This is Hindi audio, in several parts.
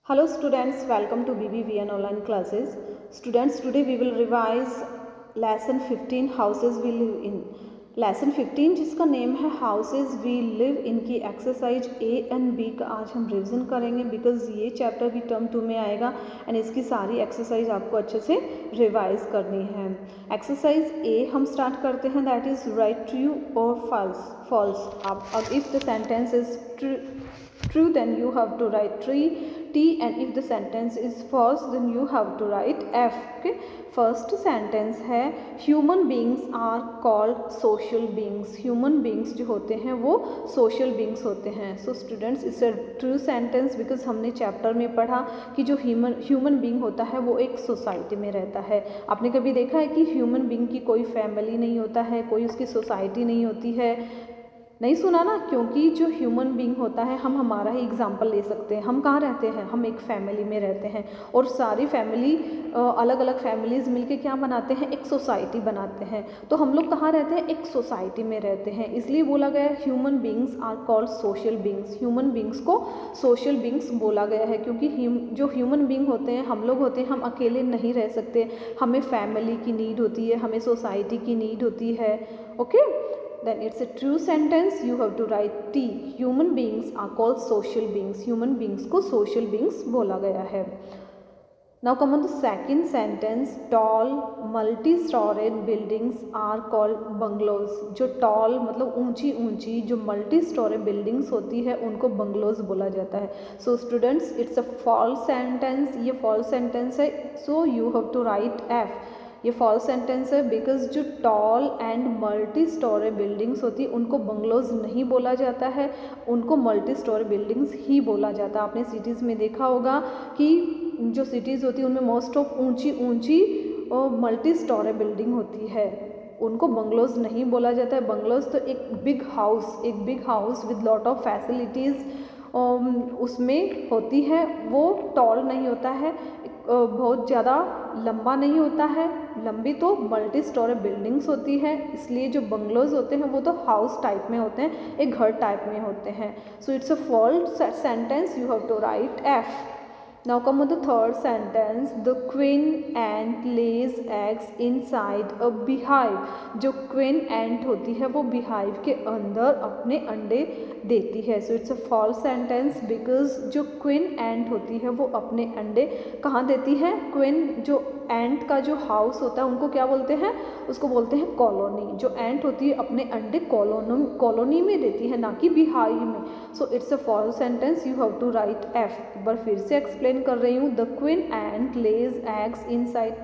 Hello students, welcome to BBVN online classes. Students, today we will revise lesson 15 houses we live in. lesson 15 जिसका नेम है हाउसेज वी लिव इन की एक्सरसाइज A एंड B का आज हम रिवीजन करेंगे बिकॉज ये चैप्टर भी टर्म 2 में आएगा एंड इसकी सारी एक्सरसाइज आपको अच्छे से रिवाइज करनी है. एक्सरसाइज A हम स्टार्ट करते हैं, दैट इज राइट ट्रू और फॉल्स. फॉल्स. अब if the sentence is true then you have to write T and if the sentence is false then you have to write F. Okay, first sentence है human beings are called social beings. human beings जो होते हैं वो social beings होते हैं. so students it's a true sentence because हमने चैप्टर में पढ़ा कि जो human being होता है वो एक सोसाइटी में रहता है. आपने कभी देखा है कि human being की कोई फैमिली नहीं होता है, कोई उसकी सोसाइटी नहीं होती है? नहीं सुना ना, क्योंकि जो ह्यूमन बीइंग होता है, हम हमारा ही एग्जांपल ले सकते हैं. हम कहाँ रहते हैं? हम एक फैमिली में रहते हैं और सारी फैमिली अलग अलग फैमिलीज़ मिलके क्या बनाते हैं? एक सोसाइटी बनाते हैं. तो हम लोग कहाँ रहते हैं? एक सोसाइटी में रहते हैं. इसलिए बोला गया है human beings are called social beings. Human beings को सोशल बीइंग्स बोला गया है क्योंकि जो ह्यूमन बीइंग होते हैं, हम लोग होते हैं, हम अकेले नहीं रह सकते. हमें फैमिली की नीड होती है, हमें सोसाइटी की नीड होती है. Okay, then it's a true sentence. you have to write T. human beings are called social beings. human beings को social beings बोला गया है. now come on to second sentence. tall multi-storied buildings are called bungalows. जो tall मतलब ऊंची ऊंची जो multi-story buildings होती है उनको bungalows बोला जाता है. so students it's a false sentence. ये false sentence है, so you have to write F. ये फॉल्स सेंटेंस है बिकॉज जो tall and multi storey buildings होती है उनको बंगलोज नहीं बोला जाता है, उनको मल्टी स्टोरी बिल्डिंग्स ही बोला जाता है. आपने सिटीज़ में देखा होगा कि जो सिटीज़ होती है उनमें मोस्ट ऑफ ऊंची ऊंची मल्टी स्टोरी बिल्डिंग होती है, उनको बंगलोज नहीं बोला जाता है. बंगलोज तो एक big house with lot of facilities उसमें होती है. वो टॉल नहीं होता है, बहुत ज़्यादा लंबा नहीं होता है. लंबी तो मल्टी स्टोरी बिल्डिंग्स होती है, इसलिए जो बंगलोज होते हैं वो तो हाउस टाइप में होते हैं, एक घर टाइप में होते हैं. So it's a false sentence. You have to write F. Now come on the third sentence. The queen ant lays eggs inside a beehive. जो queen ant होती है वो beehive के अंदर अपने अंडे देती है. So it's a false sentence because जो queen ant होती है वो अपने अंडे कहाँ देती है? queen जो ant का जो हाउस होता है उनको क्या बोलते हैं? उसको बोलते हैं कॉलोनी. जो ant होती है अपने अंडे कॉलोनी में देती है, ना कि beehive में. So it's a false sentence. You have to write F. एक बार फिर से एक्सप्लेन कर रही हूँ. The queen ant Lay's eggs inside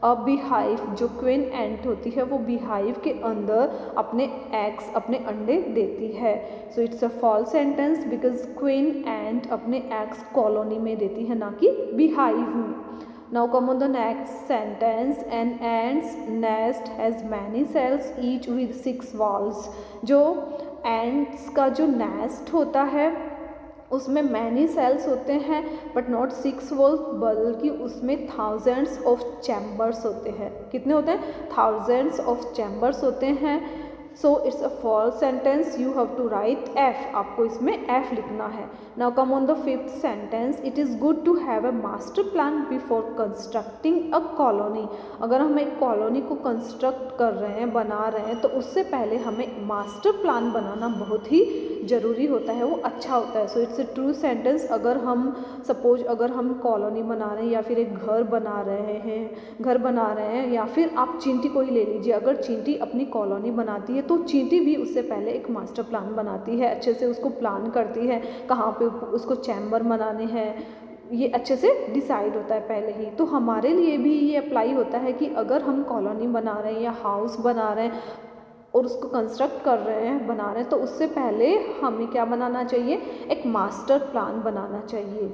a beehive. जो क्वीन एंट होती है वो बीहाइव के अंदर अपने एग्स अपने अंडे देती है. So it's a false sentence because queen ant अपने एग्स कॉलोनी में देती है, ना कि बीहाइव में. Now come on the next sentence. An ant's nest has many cells each with 6 walls. जो ants का जो nest होता है उसमें मैनी सेल्स होते हैं बट नॉट 6 वॉल्स, बल्कि उसमें थाउजेंड्स ऑफ चैम्बर्स होते हैं. कितने होते हैं? थाउजेंड्स ऑफ चैम्बर्स होते हैं. So it's a false sentence. You have to write F. आपको इसमें F लिखना है. Now come on the fifth sentence. It is good to have a master plan before constructing a colony. अगर हम एक कॉलोनी को कंस्ट्रक्ट कर रहे हैं, बना रहे हैं, तो उससे पहले हमें मास्टर प्लान बनाना बहुत ही ज़रूरी होता है, वो अच्छा होता है. So it's a true sentence. अगर हम कॉलोनी बना रहे हैं या फिर एक घर बना रहे हैं या फिर आप चींटी को ही ले लीजिए. अगर चींटी अपनी कॉलोनी बनाती है तो चींटी भी उससे पहले एक मास्टर प्लान बनाती है, अच्छे से उसको प्लान करती है कहाँ पे उसको चैम्बर बनाने हैं, ये अच्छे से डिसाइड होता है पहले ही. तो हमारे लिए भी ये अप्लाई होता है कि अगर हम कॉलोनी बना रहे हैं या हाउस बना रहे हैं और उसको कंस्ट्रक्ट कर रहे हैं, बना रहे हैं, तो उससे पहले हमें क्या बनाना चाहिए? एक मास्टर प्लान बनाना चाहिए.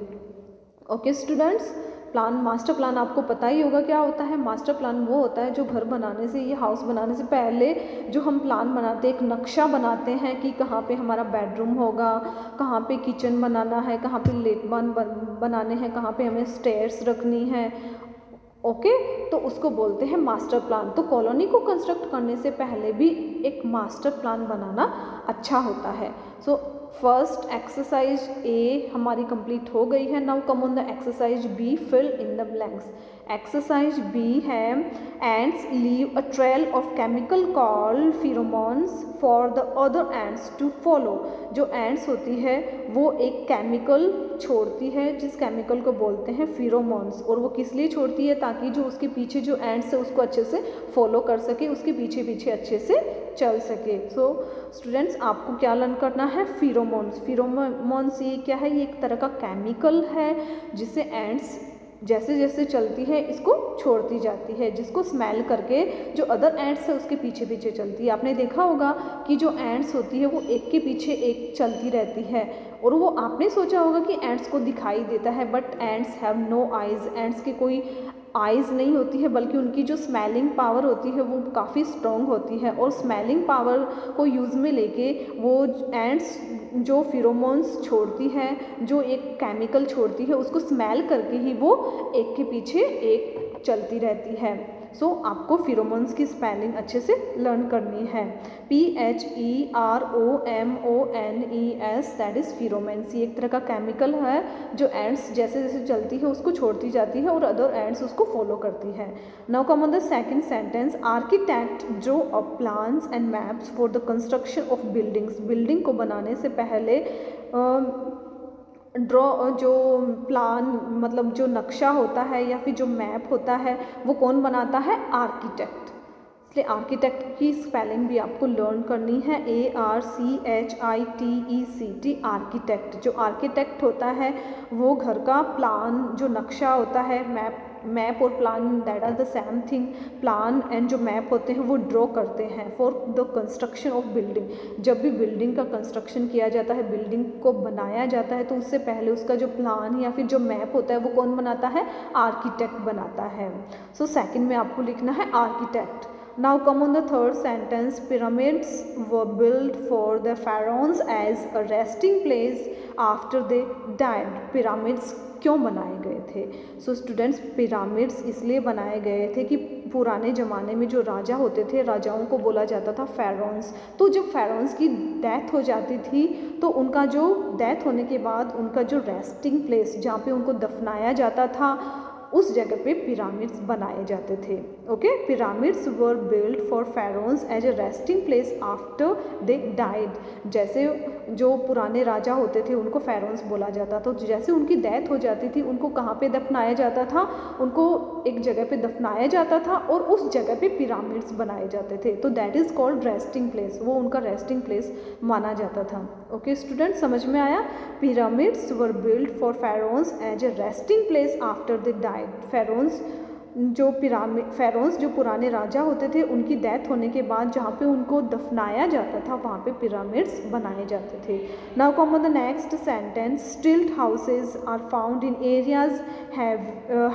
ओके स्टूडेंट्स, मास्टर प्लान आपको पता ही होगा क्या होता है. मास्टर प्लान वो होता है जो घर बनाने से, ये हाउस बनाने से पहले जो हम प्लान बनाते हैं, एक नक्शा बनाते हैं कि कहाँ पे हमारा बेडरूम होगा, कहाँ पे किचन बनाना है, कहाँ पे लेटबान बनाने हैं, कहाँ पे हमें स्टेयर्स रखनी है. ओके, तो उसको बोलते हैं मास्टर प्लान. तो कॉलोनी को कंस्ट्रक्ट करने से पहले भी एक मास्टर प्लान बनाना अच्छा होता है. सो फर्स्ट एक्सरसाइज ए हमारी कंप्लीट हो गई है. Now come on the exercise B, fill in the blanks. Exercise B है ants leave a trail of chemical called pheromones for the other ants to follow. जो एंड्स होती है वो एक केमिकल छोड़ती है जिस केमिकल को बोलते हैं फिरोमोन्स. और वो किस लिए छोड़ती है? ताकि जो उसके पीछे जो एंड्स है उसको अच्छे से फॉलो कर सके, उसके पीछे पीछे अच्छे से चल सके. सो स्टूडेंट्स आपको क्या लर्न करना है? फिरोमोन्स. फिरोमोन्स ये क्या है? ये एक तरह का केमिकल है जिससे एंड्स जैसे जैसे चलती है इसको छोड़ती जाती है, जिसको स्मेल करके जो अदर एंड्स है उसके पीछे पीछे चलती है. आपने देखा होगा कि जो एंड्स होती है वो एक के पीछे एक चलती रहती है. और वो आपने सोचा होगा कि एंड्स को दिखाई देता है, but ants have no eyes. Ants की कोई आइज़ नहीं होती है, बल्कि उनकी जो स्मेलिंग पावर होती है वो काफ़ी स्ट्रॉन्ग होती है. और स्मेलिंग पावर को यूज़ में लेके वो एंड्स जो फिरोमोन्स छोड़ती है, जो एक केमिकल छोड़ती है, उसको स्मेल करके ही वो एक के पीछे एक चलती रहती है. सो आपको फिरोमोन्स की स्पेलिंग अच्छे से लर्न करनी है. PHEROMONES, that is pheromones. ये एक तरह का केमिकल है जो एंड्स जैसे जैसे चलती है उसको छोड़ती जाती है और अदर एंड्स उसको फॉलो करती है. Now come on the second sentence. Architect draw up plans and maps for the construction of buildings. Building को बनाने से पहले जो प्लान मतलब जो नक्शा होता है या फिर जो मैप होता है वो कौन बनाता है? आर्किटेक्ट. इसलिए आर्किटेक्ट की स्पेलिंग भी आपको लर्न करनी है. ARCHITECT, architect. जो आर्किटेक्ट होता है वो घर का प्लान, जो नक्शा होता है, मैप और plan that are the same thing. Plan and जो मैप होते हैं वो ड्रॉ करते हैं for the construction of building. जब भी बिल्डिंग का कंस्ट्रक्शन किया जाता है, बिल्डिंग को बनाया जाता है, तो उससे पहले उसका जो प्लान या फिर जो मैप होता है वो कौन बनाता है? आर्किटेक्ट बनाता है. सो सेकंड में आपको लिखना है architect. Now come on the third sentence. Pyramids were built for the pharaohs as a resting place after they died. Pyramids क्यों बनाए गए थे? सो स्टूडेंट्स पिरामिड्स इसलिए बनाए गए थे कि पुराने ज़माने में जो राजा होते थे, राजाओं को बोला जाता था pharaohs. तो जब pharaohs की डेथ हो जाती थी तो उनका जो डेथ होने के बाद उनका जो रेस्टिंग प्लेस जहाँ पे उनको दफनाया जाता था उस जगह पे पिरामिड्स बनाए जाते थे. Okay, pyramids were built for pharaohs as a resting place after they died. जैसे जो पुराने राजा होते थे उनको pharaohs बोला जाता था. तो जैसे उनकी डेथ हो जाती थी उनको कहाँ पे दफनाया जाता था? उनको एक जगह पे दफनाया जाता था और उस जगह पे पिरामिड्स बनाए जाते थे. तो that is called resting place. वो उनका रेस्टिंग प्लेस माना जाता था. ओके स्टूडेंट, समझ में आया? Pyramids were built for pharaohs as a resting place after they died. pharaohs जो पुराने राजा होते थे उनकी डेथ होने के बाद जहाँ पे उनको दफनाया जाता था वहाँ पे पिरामिड्स बनाए जाते थे. Now come on the next sentence. Stilt houses are found in areas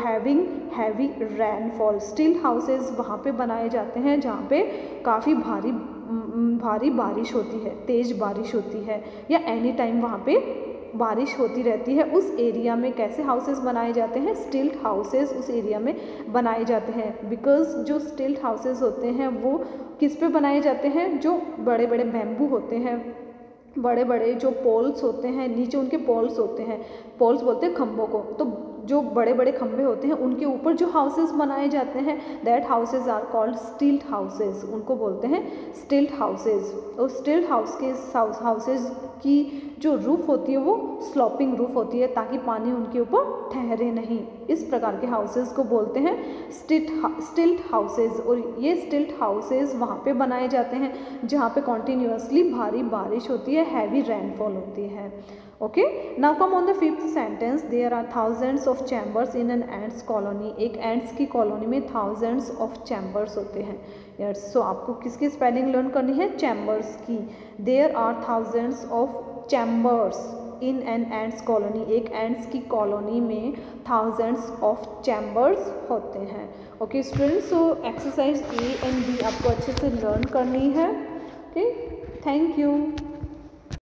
having heavy rainfall. Stilt houses वहाँ पे बनाए जाते हैं जहाँ पे काफ़ी भारी बारिश होती है, तेज़ बारिश होती है या एनी टाइम वहाँ पे बारिश होती रहती है. उस एरिया में कैसे हाउसेस बनाए जाते हैं? स्टिल्ट हाउसेस उस एरिया में बनाए जाते हैं. बिकॉज जो स्टिल्ट हाउसेस होते हैं वो किस पे बनाए जाते हैं? जो बड़े बड़े बैम्बू होते हैं, बड़े बड़े जो पोल्स होते हैं, नीचे उनके पोल्स होते हैं, पोल्स बोलते हैं खम्भों को. तो जो बड़े बड़े खम्भे होते हैं उनके ऊपर जो हाउसेस बनाए जाते हैं that houses are called stilt houses. उनको बोलते हैं स्टिल्ट हाउसेस. और स्टिल्ट हाउसेस की जो रूफ होती है वो स्लोपिंग रूफ होती है ताकि पानी उनके ऊपर ठहरे नहीं. इस प्रकार के हाउसेस को बोलते हैं स्टिल्ट हाउसेस. और ये स्टिल्ट हाउसेस वहाँ पे बनाए जाते हैं जहाँ पे कॉन्टीन्यूसली भारी बारिश होती है, हैवी रेनफॉल होती है. Okay, now come on the fifth sentence. There are thousands of chambers in an ants colony. एक एंट्स की कॉलोनी में थाउजेंड्स ऑफ चैम्बर्स होते हैं. यस, सो आपको किसकी स्पेलिंग लर्न करनी है? चैम्बर्स की. There are thousands of chambers in an ants colony. एक एंट्स की कॉलोनी में थाउजेंड्स ऑफ चैम्बर्स होते हैं. Okay students, so exercise A and B आपको अच्छे से लर्न करनी है. Okay, thank you.